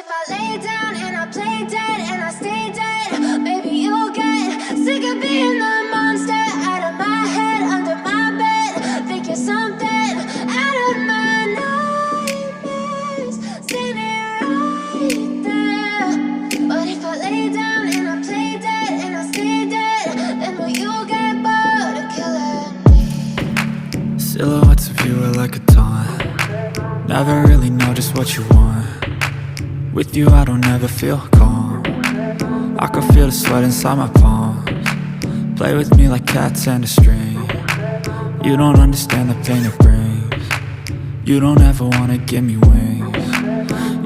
if I lay down and I play dead and I stay dead, maybe you'll get sick of being the monster out of my head, under my bed. Think you're something out of my nightmares, standing right there. But if I lay down and I play dead and I stay dead, then will you get bored of killing me? Silhouettes of you are like a taunt. Never really know just what you want. With you I don't ever feel calm. I can feel the sweat inside my palms. Play with me like cats and a string. You don't understand the pain it brings. You don't ever wanna give me wings.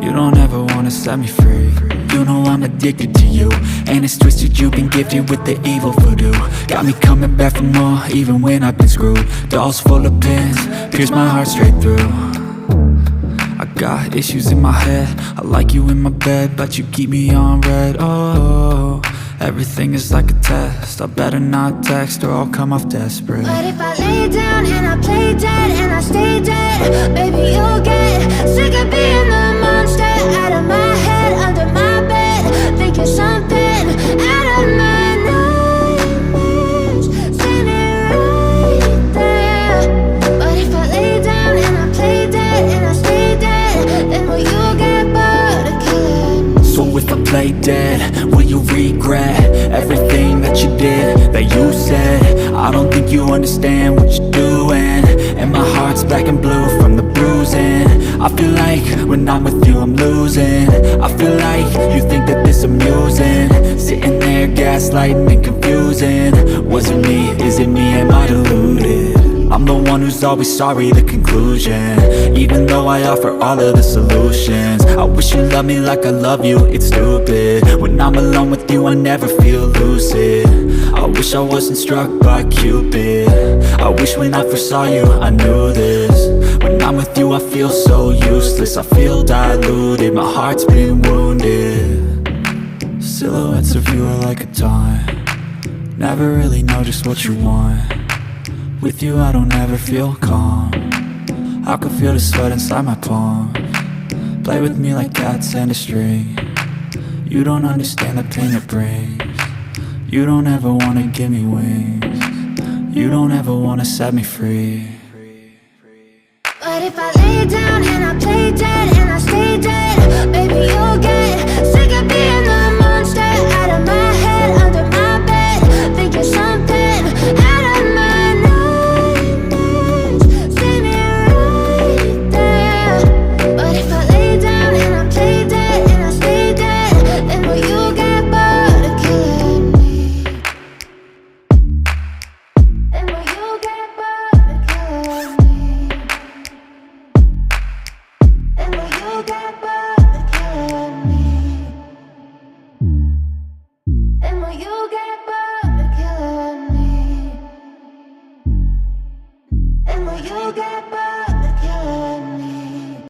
You don't ever wanna set me free. You know I'm addicted to you, and it's twisted, you've been gifted with the evil voodoo. Got me coming back for more, even when I've been screwed. Dolls full of pins, pierce my heart straight through. I got issues in my head, I like you in my bed, but you keep me on red. Oh, everything is like a test, I better not text or I'll come off desperate. But if I lay down and I play dead and I stay dead, maybe you'll get sick of being the monster out of my head, under my bed. Think you're something out of my nightmares, standing right there. But if I lay down and I play dead and I stay dead, then will you get bored of killing me? So if I play dead, will you regret everything that you did, that you said? I don't think you understand what you're doing, and my heart's black and blue from the bruising. I feel like when I'm with you I'm losing. I feel like you think that this amusing, sitting there gaslighting and confusing. Was it me? Is it me? Am I deluded? I'm the one who's always sorry, the conclusion, even though I offer all of the solutions. I wish you loved me like I love you, it's stupid. When I'm alone with you I never feel lucid. I wish I wasn't struck by Cupid. I wish when I first saw you I knew this. When I'm with you I feel so useless, I feel diluted, my heart's been wounded. Silhouettes of you are like a taunt. Never really know just what you want. With you I don't ever feel calm. I can feel the sweat inside my palms. Play with me like cats and a string. You don't understand the pain it brings. You don't ever wanna give me wings. You don't ever wanna set me free. But if I lay down and I play dead and I stay dead, maybe you'll get sick of being the monster out of my head, under my bed. Think you're something out of my nightmares, standing right there. But if I lay down and I play dead and I stay dead, then will you get bored of killing me? Then will you get bored of killing me? And will you get